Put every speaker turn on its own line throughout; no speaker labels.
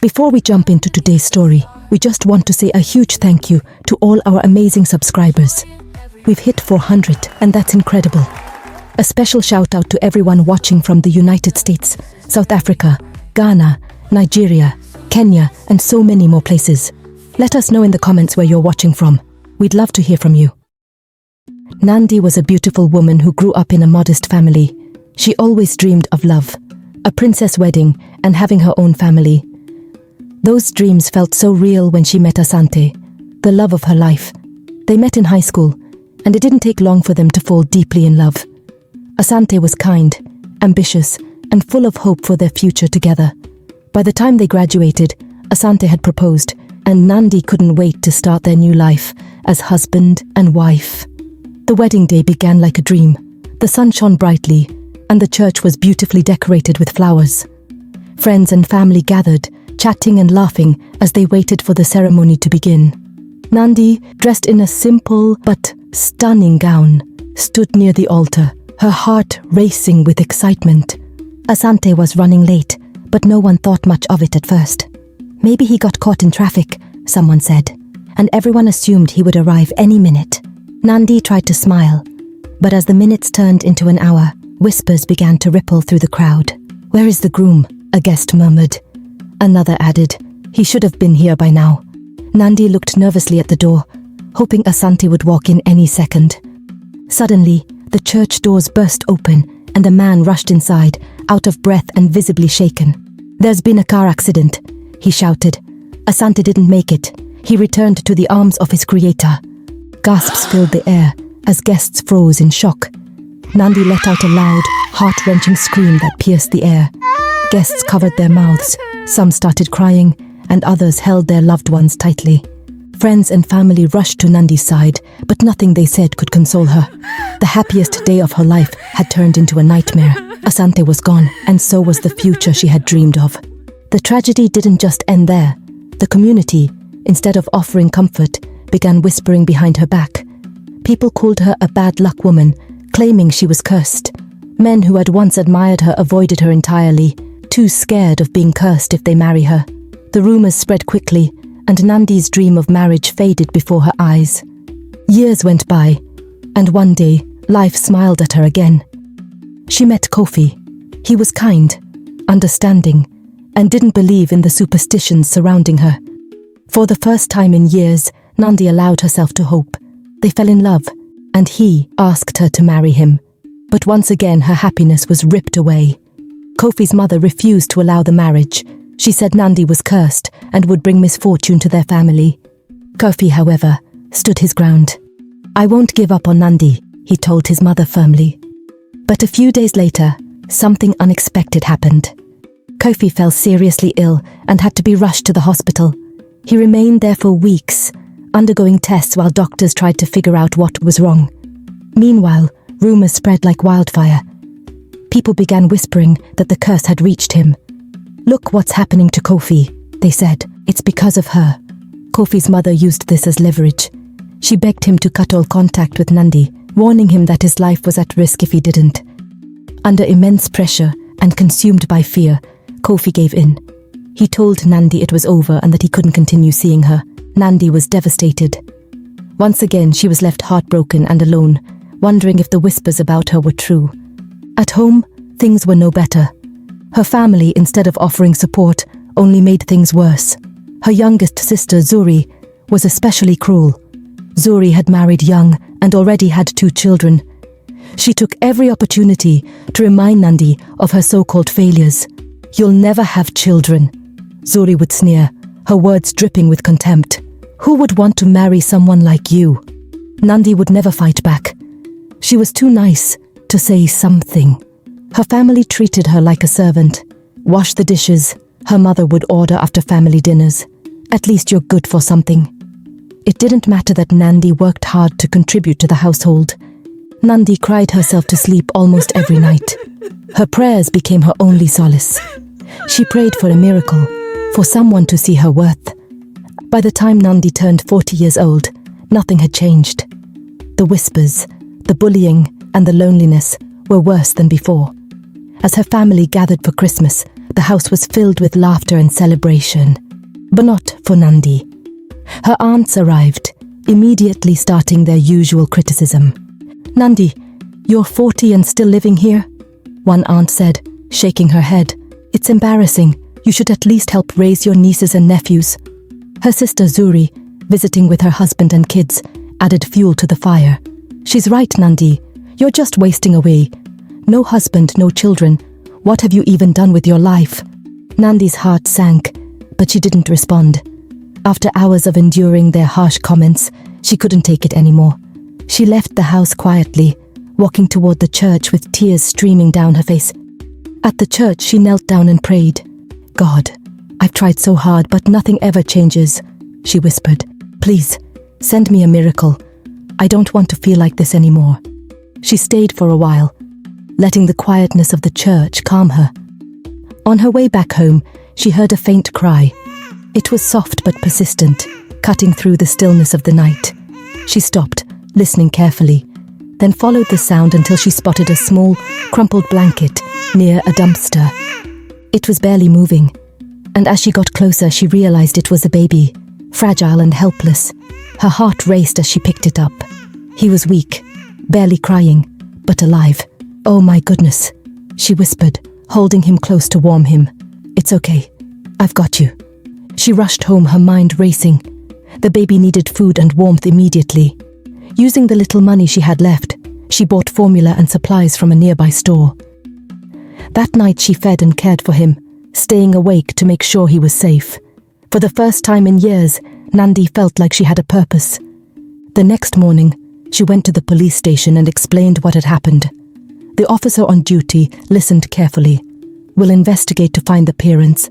Before we jump into today's story, we just want to say a huge thank you to all our amazing subscribers. We've hit 400, and that's incredible. A special shout out to everyone watching from the United States, South Africa, Ghana, Nigeria, Kenya, and so many more places. Let us know in the comments where you're watching from. We'd love to hear from you. Nandi was a beautiful woman who grew up in a modest family. She always dreamed of love, a princess wedding, and having her own family. Those dreams felt so real when she met Asante, the love of her life. They met in high school, and it didn't take long for them to fall deeply in love. Asante was kind, ambitious, and full of hope for their future together. By the time they graduated, Asante had proposed, and Nandi couldn't wait to start their new life as husband and wife. The wedding day began like a dream. The sun shone brightly, and the church was beautifully decorated with flowers. Friends and family gathered, chatting and laughing as they waited for the ceremony to begin. Nandi, dressed in a simple but stunning gown, stood near the altar, her heart racing with excitement. Asante was running late, but no one thought much of it at first. Maybe he got caught in traffic, someone said, and everyone assumed he would arrive any minute. Nandi tried to smile, but as the minutes turned into an hour, whispers began to ripple through the crowd. "Where is the groom?" a guest murmured. Another added, "He should have been here by now." Nandi looked nervously at the door, hoping Asante would walk in any second. Suddenly, the church doors burst open, and a man rushed inside, out of breath and visibly shaken. "There's been a car accident," he shouted. Asante didn't make it. He returned to the arms of his creator. Gasps filled the air as guests froze in shock. Nandi let out a loud, heart-wrenching scream that pierced the air. Guests covered their mouths, some started crying, and others held their loved ones tightly. Friends and family rushed to Nandi's side, but nothing they said could console her. The happiest day of her life had turned into a nightmare. Asante was gone, and so was the future she had dreamed of. The tragedy didn't just end there. The community, instead of offering comfort, began whispering behind her back. People called her a bad luck woman, claiming she was cursed. Men who had once admired her avoided her entirely, too scared of being cursed if they marry her. The rumors spread quickly, and Nandi's dream of marriage faded before her eyes. Years went by, and one day, life smiled at her again. She met Kofi. He was kind, understanding, and didn't believe in the superstitions surrounding her. For the first time in years, Nandi allowed herself to hope. They fell in love, and he asked her to marry him. But once again, her happiness was ripped away. Kofi's mother refused to allow the marriage. She said Nandi was cursed and would bring misfortune to their family. Kofi, however, stood his ground. "I won't give up on Nandi," he told his mother firmly. But a few days later, something unexpected happened. Kofi fell seriously ill and had to be rushed to the hospital. He remained there for weeks, undergoing tests while doctors tried to figure out what was wrong. Meanwhile, rumors spread like wildfire. People began whispering that the curse had reached him. "Look what's happening to Kofi," they said. "It's because of her." Kofi's mother used this as leverage. She begged him to cut all contact with Nandi, warning him that his life was at risk if he didn't. Under immense pressure and consumed by fear, Kofi gave in. He told Nandi it was over and that he couldn't continue seeing her. Nandi was devastated. Once again, she was left heartbroken and alone, wondering if the whispers about her were true. At home, things were no better. Her family, instead of offering support, only made things worse. Her youngest sister, Zuri, was especially cruel. Zuri had married young and already had 2 children. She took every opportunity to remind Nandi of her so-called failures. "You'll never have children," Zuri would sneer, her words dripping with contempt. "Who would want to marry someone like you?" Nandi would never fight back. She was too nice to say something. Her family treated her like a servant. "Wash the dishes," her mother would order after family dinners. "At least you're good for something." It didn't matter that Nandi worked hard to contribute to the household. Nandi cried herself to sleep almost every night. Her prayers became her only solace. She prayed for a miracle, for someone to see her worth. By the time Nandi turned 40 years old, nothing had changed. The whispers, the bullying, and the loneliness were worse than before. As her family gathered for Christmas, The house was filled with laughter and celebration. But not for Nandi. Her aunts arrived, immediately starting their usual criticism. "Nandi, you're 40 and still living here?" one aunt said, shaking her head. "It's embarrassing. You should at least help raise your nieces and nephews." Her sister Zuri, visiting with her husband and kids, added fuel to the fire. "She's right, Nandi. You're just wasting away. No husband, no children. What have you even done with your life?" Nandi's heart sank, but she didn't respond. After hours of enduring their harsh comments, she couldn't take it anymore. She left the house quietly, walking toward the church with tears streaming down her face. At the church, she knelt down and prayed. "God, I've tried so hard, but nothing ever changes," she whispered. "Please, send me a miracle. I don't want to feel like this anymore." She stayed for a while, letting the quietness of the church calm her. On her way back home, she heard a faint cry. It was soft but persistent, cutting through the stillness of the night. She stopped, listening carefully, then followed the sound until she spotted a small, crumpled blanket near a dumpster. It was barely moving, and as she got closer, she realized it was a baby, fragile and helpless. Her heart raced as she picked it up. He was weak, barely crying, but alive. "Oh my goodness," she whispered, holding him close to warm him. "It's okay. I've got you." She rushed home, her mind racing. The baby needed food and warmth immediately. Using the little money she had left, she bought formula and supplies from a nearby store. That night she fed and cared for him, staying awake to make sure he was safe. For the first time in years, Nandi felt like she had a purpose. The next morning, she went to the police station and explained what had happened. The officer on duty listened carefully. "We'll investigate to find the parents.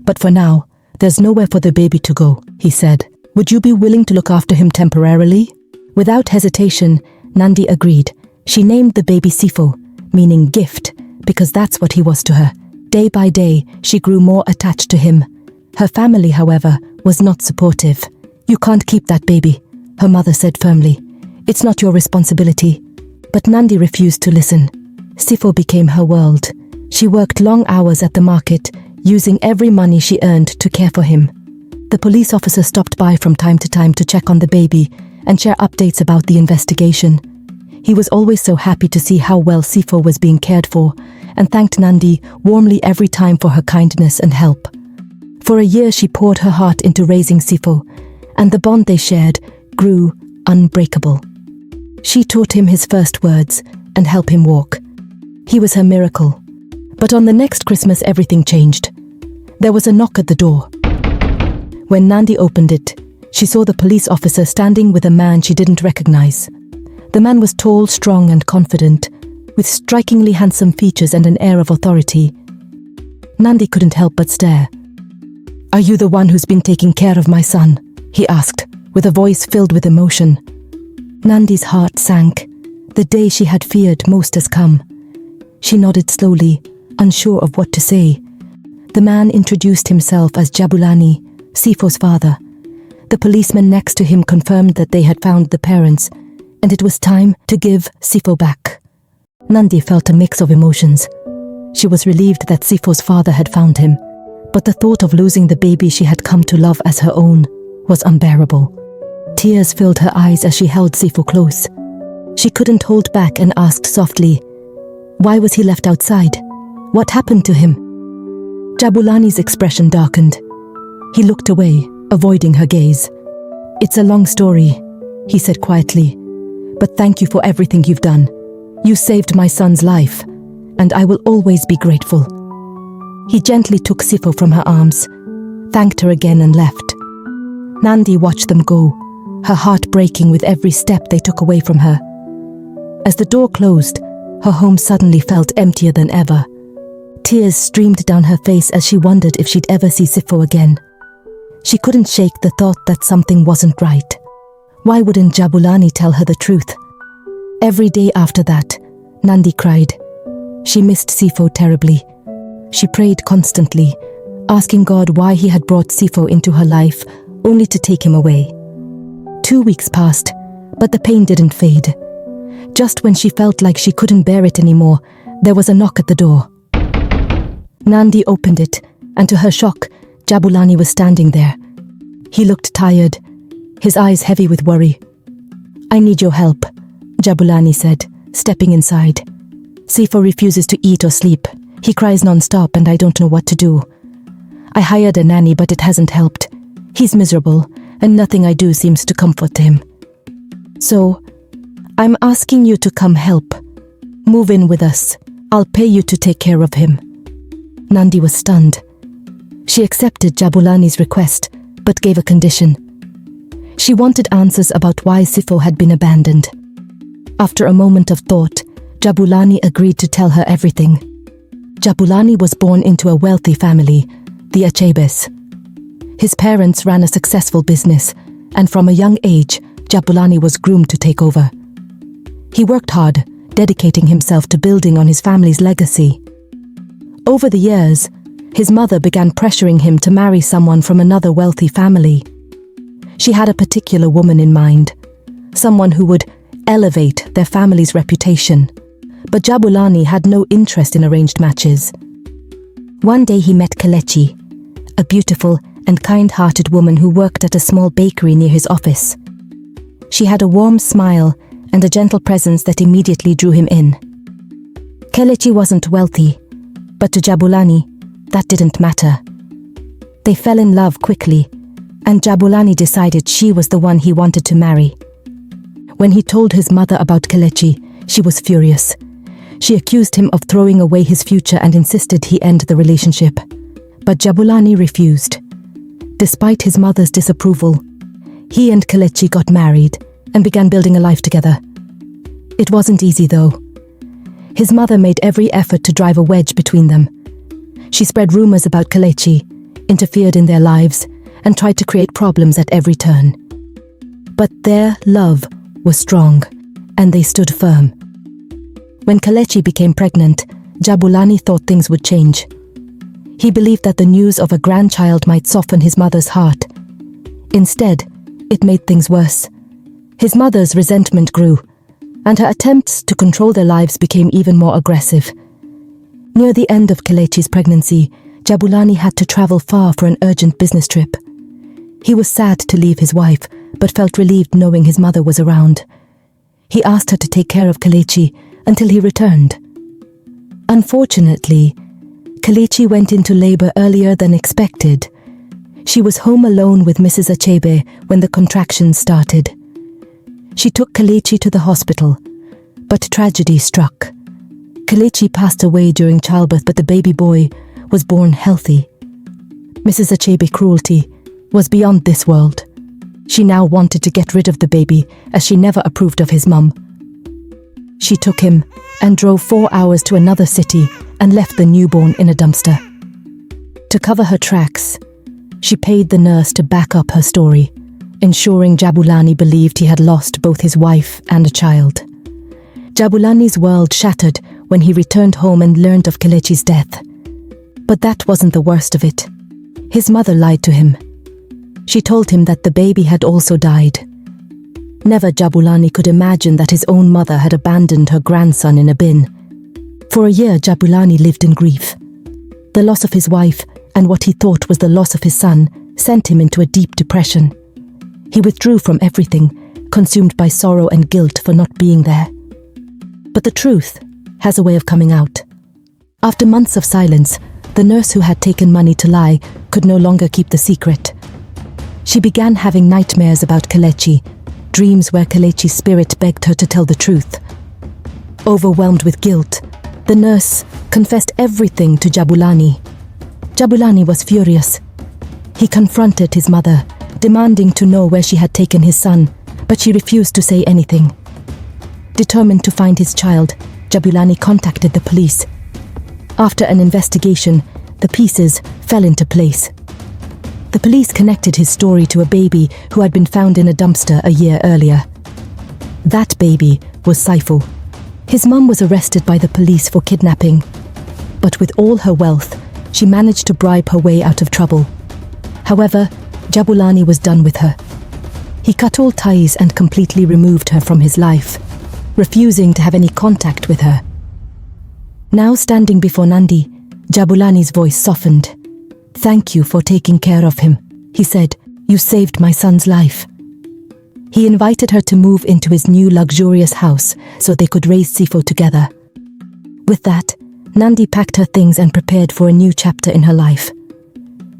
But for now, there's nowhere for the baby to go," he said. "Would you be willing to look after him temporarily?" Without hesitation, Nandi agreed. She named the baby Sifo, meaning gift, because that's what he was to her. Day by day, she grew more attached to him. Her family, however, was not supportive. "You can't keep that baby," her mother said firmly. "It's not your responsibility." But Nandi refused to listen. Sifo became her world. She worked long hours at the market, using every money she earned to care for him. The police officer stopped by from time to time to check on the baby and share updates about the investigation. He was always so happy to see how well Sifo was being cared for, and thanked Nandi warmly every time for her kindness and help. For a year she poured her heart into raising Sifo, and the bond they shared grew unbreakable. She taught him his first words and helped him walk. He was her miracle. But on the next Christmas everything changed. There was a knock at the door. When Nandi opened it, she saw the police officer standing with a man she didn't recognize. The man was tall, strong and confident, with strikingly handsome features and an air of authority. Nandi couldn't help but stare. "Are you the one who's been taking care of my son?" he asked, with a voice filled with emotion. Nandi's heart sank. The day she had feared most has come. She nodded slowly, unsure of what to say. The man introduced himself as Jabulani, Sifo's father. The policeman next to him confirmed that they had found the parents, and it was time to give Sifo back. Nandi felt a mix of emotions. She was relieved that Sifo's father had found him, but the thought of losing the baby she had come to love as her own was unbearable. Tears filled her eyes as she held Sifo close. She couldn't hold back and asked softly, "Why was he left outside? What happened to him?" Jabulani's expression darkened. He looked away, avoiding her gaze. "It's a long story," he said quietly, "but thank you for everything you've done. You saved my son's life, and I will always be grateful." He gently took Sifo from her arms, thanked her again and left. Nandi watched them go, her heart breaking with every step they took away from her. As the door closed, her home suddenly felt emptier than ever. Tears streamed down her face as she wondered if she'd ever see Sifo again. She couldn't shake the thought that something wasn't right. Why wouldn't Jabulani tell her the truth? Every day after that, Nandi cried. She missed Sifo terribly. She prayed constantly, asking God why he had brought Sifo into her life, only to take him away. 2 weeks passed, but the pain didn't fade. Just when she felt like she couldn't bear it anymore, there was a knock at the door. Nandi opened it, and to her shock, Jabulani was standing there. He looked tired, his eyes heavy with worry. "I need your help," Jabulani said, stepping inside. "Sifo refuses to eat or sleep. He cries non-stop and I don't know what to do. I hired a nanny, but it hasn't helped. He's miserable, and nothing I do seems to comfort him. So, I'm asking you to come help. Move in with us. I'll pay you to take care of him." Nandi was stunned. She accepted Jabulani's request, but gave a condition. She wanted answers about why Sifo had been abandoned. After a moment of thought, Jabulani agreed to tell her everything. Jabulani was born into a wealthy family, the Achebes. His parents ran a successful business, and from a young age, Jabulani was groomed to take over. He worked hard, dedicating himself to building on his family's legacy. Over the years, his mother began pressuring him to marry someone from another wealthy family. She had a particular woman in mind, someone who would elevate their family's reputation. But Jabulani had no interest in arranged matches. One day he met Kelechi, a beautiful and kind-hearted woman who worked at a small bakery near his office. She had a warm smile and a gentle presence that immediately drew him in. Kelechi wasn't wealthy, but to Jabulani, that didn't matter. They fell in love quickly, and Jabulani decided she was the one he wanted to marry. When he told his mother about Kelechi, she was furious. She accused him of throwing away his future and insisted he end the relationship. But Jabulani refused. Despite his mother's disapproval, he and Kelechi got married and began building a life together. It wasn't easy though. His mother made every effort to drive a wedge between them. She spread rumors about Kelechi, interfered in their lives, and tried to create problems at every turn. But their love was strong, and they stood firm. When Kelechi became pregnant, Jabulani thought things would change. He believed that the news of a grandchild might soften his mother's heart. Instead, it made things worse. His mother's resentment grew, and her attempts to control their lives became even more aggressive. Near the end of Kelechi's pregnancy, Jabulani had to travel far for an urgent business trip. He was sad to leave his wife, but felt relieved knowing his mother was around. He asked her to take care of Kelechi until he returned. Unfortunately, Kelechi went into labor earlier than expected. She was home alone with Mrs. Achebe when the contractions started. She took Kelechi to the hospital, but tragedy struck. Kelechi passed away during childbirth, but the baby boy was born healthy. Mrs. Achebe's cruelty was beyond this world. She now wanted to get rid of the baby, as she never approved of his mum. She took him and drove 4 hours to another city and left the newborn in a dumpster. To cover her tracks, she paid the nurse to back up her story, ensuring Jabulani believed he had lost both his wife and a child. Jabulani's world shattered when he returned home and learned of Kelechi's death. But that wasn't the worst of it. His mother lied to him. She told him that the baby had also died. Never Jabulani could imagine that his own mother had abandoned her grandson in a bin. For a year, Jabulani lived in grief. The loss of his wife and what he thought was the loss of his son sent him into a deep depression. He withdrew from everything, consumed by sorrow and guilt for not being there. But the truth has a way of coming out. After months of silence, the nurse who had taken money to lie could no longer keep the secret. She began having nightmares about Kelechi, dreams where Kelechi's spirit begged her to tell the truth. Overwhelmed with guilt, the nurse confessed everything to Jabulani. Jabulani was furious. He confronted his mother, demanding to know where she had taken his son, but she refused to say anything. Determined to find his child, Jabulani contacted the police. After an investigation, the pieces fell into place. The police connected his story to a baby who had been found in a dumpster a year earlier. That baby was Sifo. His mum was arrested by the police for kidnapping, but with all her wealth, she managed to bribe her way out of trouble. However, Jabulani was done with her. He cut all ties and completely removed her from his life, refusing to have any contact with her. Now standing before Nandi, Jabulani's voice softened. "Thank you for taking care of him," he said. "You saved my son's life." He invited her to move into his new luxurious house so they could raise Sifo together. With that, Nandi packed her things and prepared for a new chapter in her life.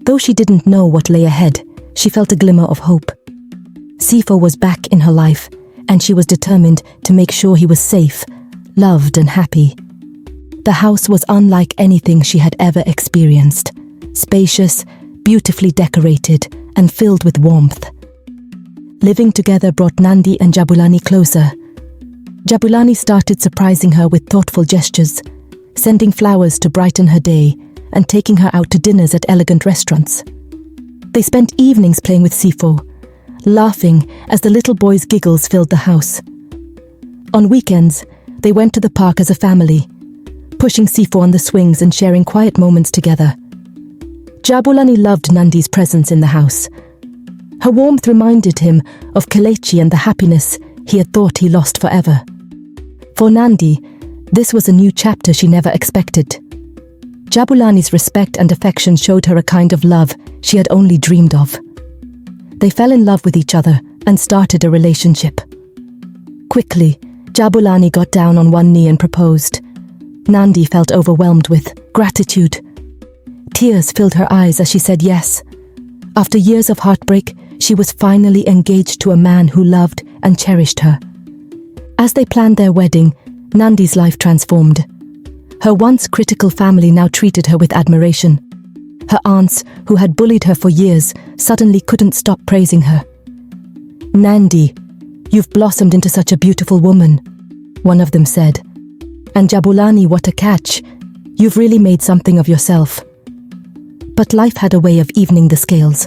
Though she didn't know what lay ahead, she felt a glimmer of hope. Sifo was back in her life, and she was determined to make sure he was safe, loved and happy. The house was unlike anything she had ever experienced. Spacious, beautifully decorated, and filled with warmth. Living together brought Nandi and Jabulani closer. Jabulani started surprising her with thoughtful gestures, sending flowers to brighten her day and taking her out to dinners at elegant restaurants. They spent evenings playing with Sifo, laughing as the little boy's giggles filled the house. On weekends, they went to the park as a family, pushing Sifo on the swings and sharing quiet moments together. Jabulani loved Nandi's presence in the house. Her warmth reminded him of Kelechi and the happiness he had thought he lost forever. For Nandi, this was a new chapter she never expected. Jabulani's respect and affection showed her a kind of love she had only dreamed of. They fell in love with each other and started a relationship. Quickly, Jabulani got down on one knee and proposed. Nandi felt overwhelmed with gratitude. Tears filled her eyes as she said yes. After years of heartbreak, she was finally engaged to a man who loved and cherished her. As they planned their wedding, Nandi's life transformed. Her once critical family now treated her with admiration. Her aunts, who had bullied her for years, suddenly couldn't stop praising her. "Nandi, you've blossomed into such a beautiful woman," one of them said. "And Jabulani, what a catch. You've really made something of yourself." But life had a way of evening the scales.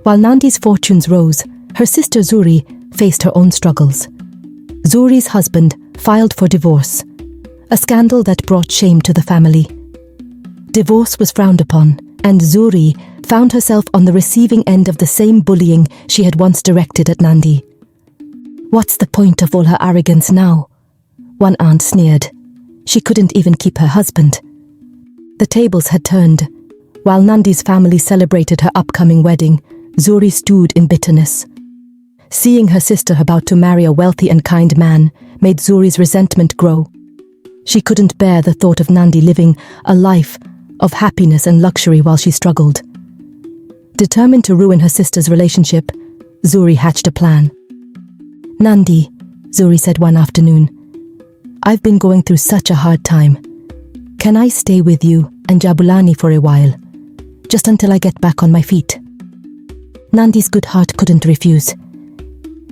While Nandi's fortunes rose, her sister Zuri faced her own struggles. Zuri's husband filed for divorce, a scandal that brought shame to the family. Divorce was frowned upon, and Zuri found herself on the receiving end of the same bullying she had once directed at Nandi. "What's the point of all her arrogance now?" one aunt sneered. She couldn't even keep her husband. The tables had turned. While Nandi's family celebrated her upcoming wedding, Zuri stewed in bitterness. Seeing her sister about to marry a wealthy and kind man made Zuri's resentment grow. She couldn't bear the thought of Nandi living a life of happiness and luxury while she struggled. Determined to ruin her sister's relationship, Zuri hatched a plan. "Nandi," Zuri said one afternoon, "I've been going through such a hard time. Can I stay with you and Jabulani for a while, just until I get back on my feet?" Nandi's good heart couldn't refuse.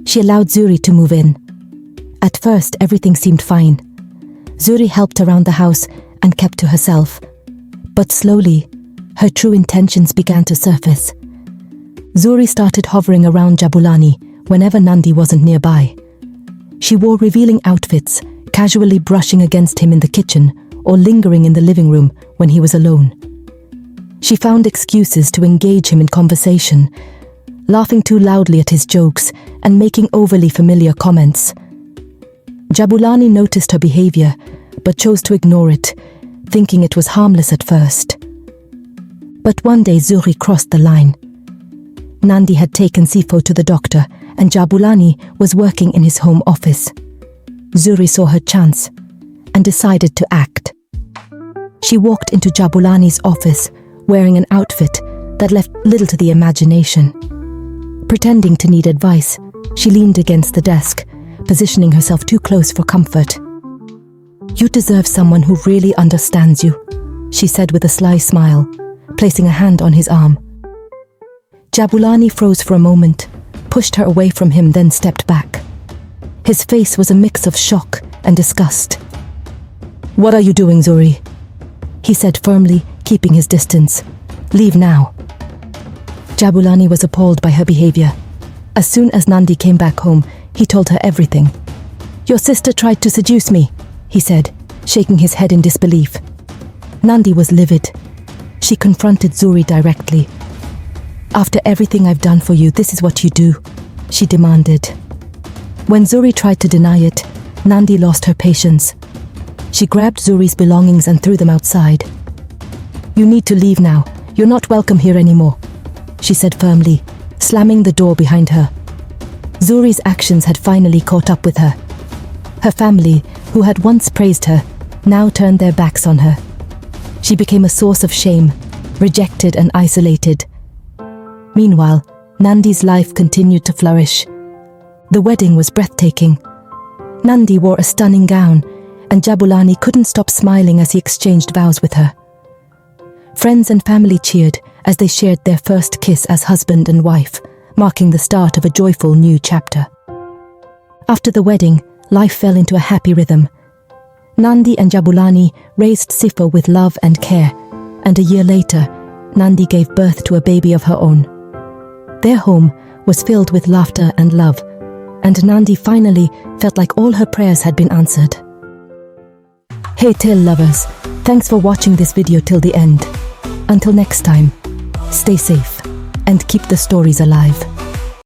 She allowed Zuri to move in. At first, everything seemed fine. Zuri helped around the house and kept to herself. But slowly, her true intentions began to surface. Zuri started hovering around Jabulani whenever Nandi wasn't nearby. She wore revealing outfits, casually brushing against him in the kitchen or lingering in the living room when he was alone. She found excuses to engage him in conversation, laughing too loudly at his jokes and making overly familiar comments. Jabulani noticed her behavior, but chose to ignore it, thinking it was harmless at first. But one day Zuri crossed the line. Nandi had taken Sifo to the doctor, and Jabulani was working in his home office. Zuri saw her chance and decided to act. She walked into Jabulani's office wearing an outfit that left little to the imagination. Pretending to need advice, she leaned against the desk, positioning herself too close for comfort. "You deserve someone who really understands you," she said with a sly smile, placing a hand on his arm. Jabulani froze for a moment, pushed her away from him, then stepped back. His face was a mix of shock and disgust. "What are you doing, Zuri?" he said firmly, keeping his distance. "Leave now." Jabulani was appalled by her behavior. As soon as Nandi came back home, he told her everything. "Your sister tried to seduce me," he said, shaking his head in disbelief. Nandi was livid. She confronted Zuri directly. "After everything I've done for you, this is what you do," she demanded. When Zuri tried to deny it, Nandi lost her patience. She grabbed Zuri's belongings and threw them outside. "You need to leave now. You're not welcome here anymore," she said firmly, slamming the door behind her. Zuri's actions had finally caught up with her. Her family, who had once praised her, now turned their backs on her. She became a source of shame, rejected and isolated. Meanwhile, Nandi's life continued to flourish. The wedding was breathtaking. Nandi wore a stunning gown, and Jabulani couldn't stop smiling as he exchanged vows with her. Friends and family cheered as they shared their first kiss as husband and wife, marking the start of a joyful new chapter. After the wedding, life fell into a happy rhythm. Nandi and Jabulani raised Sifa with love and care, and a year later, Nandi gave birth to a baby of her own. Their home was filled with laughter and love, and Nandi finally felt like all her prayers had been answered. Hey tale lovers, thanks for watching this video till the end. Until next time, stay safe and keep the stories alive.